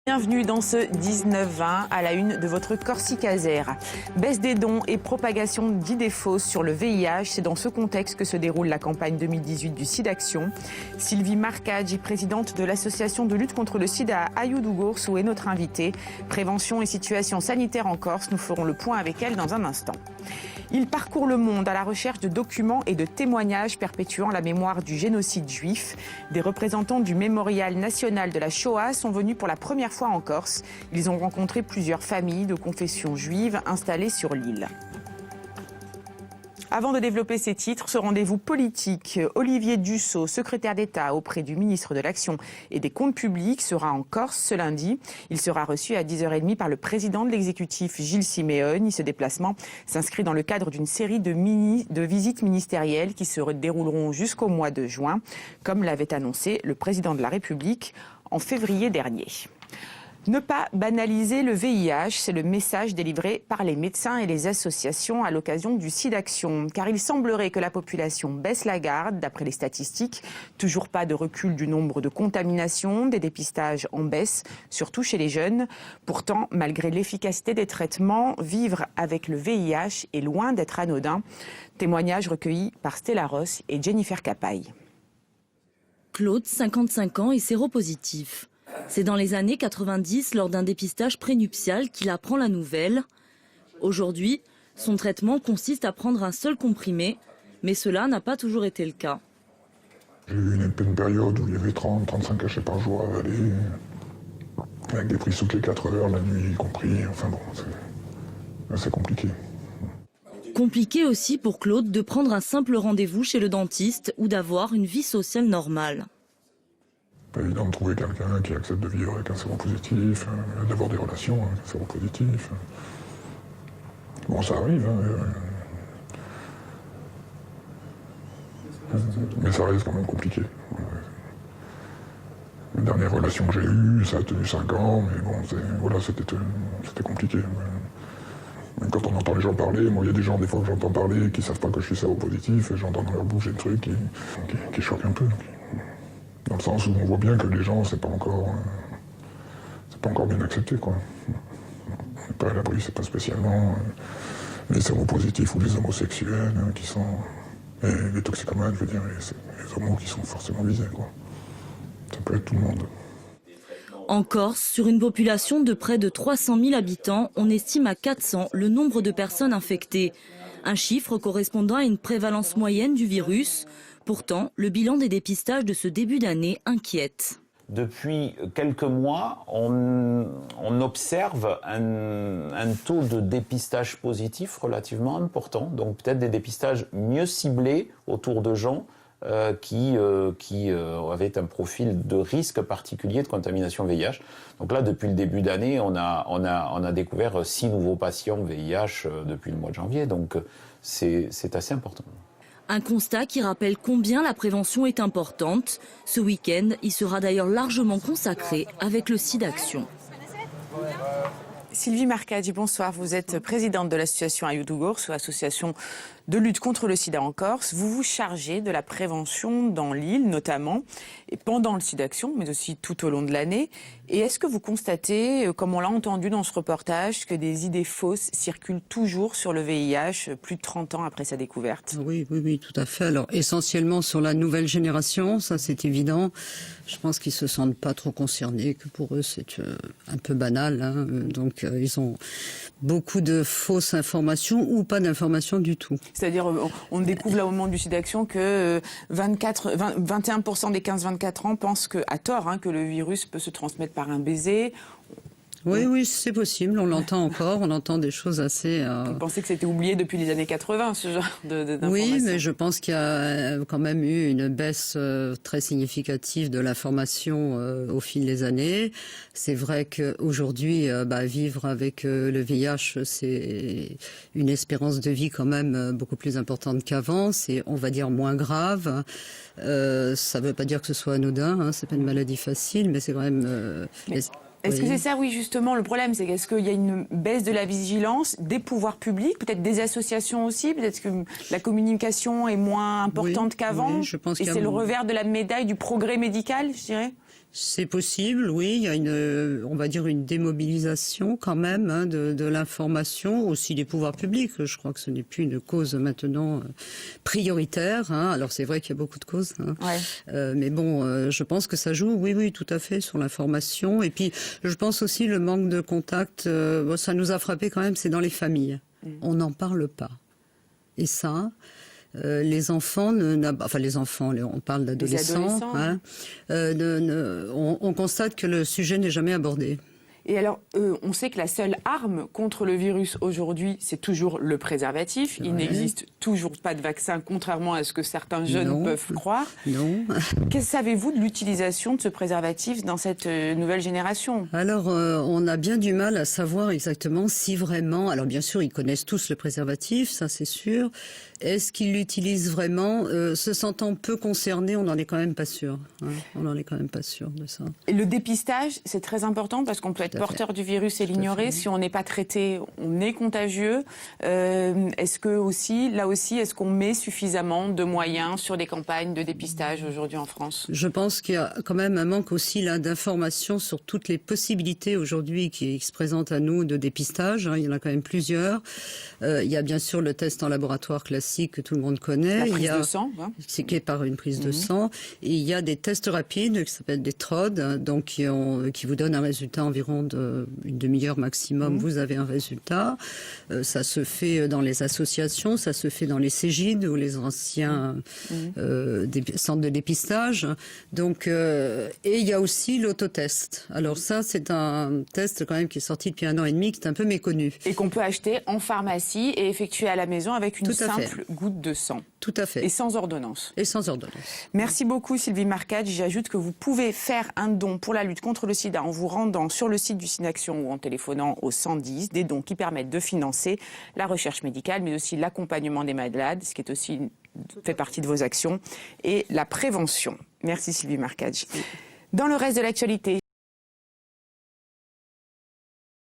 Bienvenue dans ce 19-20 à la une de votre Corsica-Zère. Baisse des dons et propagation d'idées fausses sur le VIH, c'est dans ce contexte que se déroule la campagne 2018 du SIDAction. Sylvie Marcaggi, présidente de l'association de lutte contre le sida à Ayoudougourso, est notre invitée. Prévention et situation sanitaire en Corse, nous ferons le point avec elle dans un instant. Il parcourt le monde à la recherche de documents et de témoignages perpétuant la mémoire du génocide juif. Des représentants du Mémorial national de la Shoah sont venus pour la première fois en Corse. Ils ont rencontré plusieurs familles de confession juive installées sur l'île. Avant de développer ces titres, ce rendez-vous politique, Olivier Dussopt, secrétaire d'État auprès du ministre de l'Action et des Comptes publics, sera en Corse ce lundi. Il sera reçu à 10h30 par le président de l'exécutif, Gilles Simeoni. Ce déplacement s'inscrit dans le cadre d'une série de visites ministérielles qui se dérouleront jusqu'au mois de juin, comme l'avait annoncé le président de la République en février dernier. Ne pas banaliser le VIH, c'est le message délivré par les médecins et les associations à l'occasion du SIDAction. Car il semblerait que la population baisse la garde, d'après les statistiques. Toujours pas de recul du nombre de contaminations, des dépistages en baisse, surtout chez les jeunes. Pourtant, malgré l'efficacité des traitements, vivre avec le VIH est loin d'être anodin. Témoignage recueilli par Stella Ross et Jennifer Capaille. Claude, 55 ans, est séropositif. C'est dans les années 90, lors d'un dépistage prénuptial, qu'il apprend la nouvelle. Aujourd'hui, son traitement consiste à prendre un seul comprimé, mais cela n'a pas toujours été le cas. J'ai eu une période où il y avait 30-35 cachets par jour à avaler, avec des prises toutes les 4 heures, la nuit y compris. Enfin bon, c'est assez compliqué. Compliqué aussi pour Claude de prendre un simple rendez-vous chez le dentiste ou d'avoir une vie sociale normale. Pas évident de trouver quelqu'un qui accepte de vivre avec un séropositif, d'avoir des relations avec un séropositif. Bon, ça arrive, mais ça reste quand même compliqué. La dernière relation que j'ai eue, ça a tenu 5 ans, mais bon, voilà, c'était compliqué. Même quand on entend les gens parler, moi il y a des gens des fois que j'entends parler qui ne savent pas que je suis séropositif, et j'entends dans leur bouche des trucs qui choquent un peu. Dans le sens où on voit bien que les gens, c'est pas encore bien accepté, quoi. On n'est pas à l'abri, c'est pas spécialement les séropositifs ou les homosexuels qui sont... Et les toxicomanes, je veux dire, les homos qui sont forcément visés, quoi. Ça peut être tout le monde. En Corse, sur une population de près de 300 000 habitants, on estime à 400 le nombre de personnes infectées. Un chiffre correspondant à une prévalence moyenne du virus. Pourtant, le bilan des dépistages de ce début d'année inquiète. Depuis quelques mois, on observe un taux de dépistage positif relativement important. Donc peut-être des dépistages mieux ciblés autour de gens qui avaient un profil de risque particulier de contamination VIH. Donc là, depuis le début d'année, on a découvert 6 nouveaux patients VIH depuis le mois de janvier. Donc c'est assez important. Un constat qui rappelle combien la prévention est importante. Ce week-end, il sera d'ailleurs largement consacré avec le SIDAction. Sylvie Marcaggi, bonsoir. Vous êtes présidente de l'association Ayoudougourso, association de lutte contre le sida en Corse. Vous vous chargez de la prévention dans l'île, notamment, et pendant le SIDAction, mais aussi tout au long de l'année. Et est-ce que vous constatez, comme on l'a entendu dans ce reportage, que des idées fausses circulent toujours sur le VIH, plus de 30 ans après sa découverte ? Oui, tout à fait. Alors, essentiellement sur la nouvelle génération, ça c'est évident. Je pense qu'ils se sentent pas trop concernés, que pour eux c'est un peu banal. Donc, ils ont beaucoup de fausses informations ou pas d'informations du tout. C'est-à-dire, on découvre là au moment du SIDAction que 21% des 15-24 ans pensent à tort, que le virus peut se transmettre par un baiser. Oui, c'est possible. On l'entend encore. On entend des choses assez... Vous pensez que c'était oublié depuis les années 80, ce genre d'informations ? Oui, mais je pense qu'il y a quand même eu une baisse très significative de l'information au fil des années. C'est vrai qu'aujourd'hui, vivre avec le VIH, c'est une espérance de vie quand même beaucoup plus importante qu'avant. C'est, on va dire, moins grave. Ça ne veut pas dire que ce soit anodin. C'est pas une maladie facile, mais c'est quand même... Est-ce que c'est ça, oui, justement, le problème, c'est qu'est-ce qu'il y a une baisse de la vigilance des pouvoirs publics, peut-être des associations aussi, peut-être que la communication est moins importante qu'avant, je pense et c'est le revers de la médaille du progrès médical, je dirais. C'est possible, oui. Il y a on va dire une démobilisation quand même de l'information, aussi des pouvoirs publics. Je crois que ce n'est plus une cause maintenant prioritaire. Alors c'est vrai qu'il y a beaucoup de causes. Mais bon, je pense que ça joue, oui, tout à fait, sur l'information. Et puis, je pense aussi le manque de contact. Ça nous a frappé quand même, c'est dans les familles. On n'en parle pas. Et ça. Les enfants, on parle d'adolescents, on constate que le sujet n'est jamais abordé. Et alors, on sait que la seule arme contre le virus aujourd'hui, c'est toujours le préservatif. Il n'existe toujours pas de vaccin, contrairement à ce que certains jeunes peuvent croire. Non. Qu'est-ce que savez-vous de l'utilisation de ce préservatif dans cette nouvelle génération? Alors, on a bien du mal à savoir exactement si vraiment... Alors, bien sûr, ils connaissent tous le préservatif, ça c'est sûr. Est-ce qu'ils l'utilisent vraiment? Se sentant peu concernés, on n'en est quand même pas sûr. On n'en est quand même pas sûr de ça. Et le dépistage, c'est très important parce qu'on peut être porteur du virus et l'ignorer. Si on n'est pas traité, on est contagieux. Est-ce que est-ce qu'on met suffisamment de moyens sur des campagnes de dépistage aujourd'hui en France? Je pense qu'il y a quand même un manque aussi là d'informations sur toutes les possibilités aujourd'hui qui se présentent à nous de dépistage. Il y en a quand même plusieurs. Il y a bien sûr le test en laboratoire classique que tout le monde connaît. La prise de sang, c'est qui est par une prise de sang. Et il y a des tests rapides qui s'appellent des TROD, donc qui vous donnent un résultat environ d'une demi-heure maximum. Vous avez un résultat. Ça se fait dans les associations, ça se fait dans les Cégid ou les anciens centres de dépistage. Donc, et il y a aussi l'autotest. Alors ça, c'est un test quand même qui est sorti depuis 1 an et demi, qui est un peu méconnu. Et qu'on peut acheter en pharmacie et effectuer à la maison avec une simple goutte de sang. Tout à fait. Et sans ordonnance. Et sans ordonnance. Merci beaucoup Sylvie Marcage. J'ajoute que vous pouvez faire un don pour la lutte contre le sida en vous rendant sur le site du SINAction ou en téléphonant au 110. Des dons qui permettent de financer la recherche médicale, mais aussi l'accompagnement des malades, ce qui est aussi fait partie de vos actions, et la prévention. Merci Sylvie Marcage. Dans le reste de l'actualité,